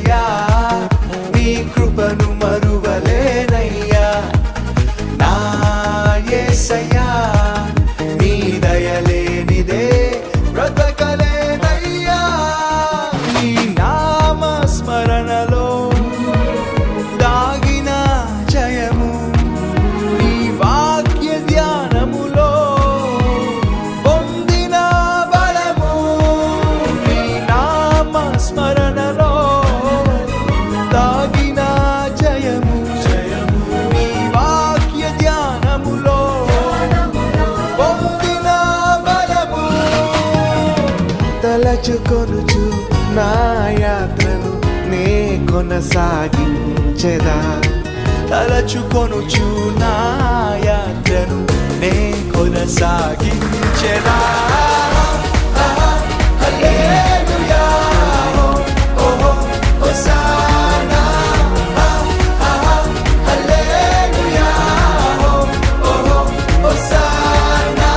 యేసయ్యా నీ కృపను మరువలేనయ్యా నా యేసయ్యా నీ దయలేనిదే బ్రతకలేనయ్యా నీ నామ స్మరణలో దాగిన జయము నీ వాక్య ధ్యానములో పొందిన బలము నీ నామ స్మరణలో దాగిన జయము నీ వాక్య ధ్యానములో పొందిన బలము తలచుకొనుచు నా యాత్రను నే కొనసాగించెదా తలచుకొనుచు నా యాత్రను నే కొనసాగించెదా హల్లెలూయా ఓహో హోసానా హల్లెలూయా ఓహో హోసానా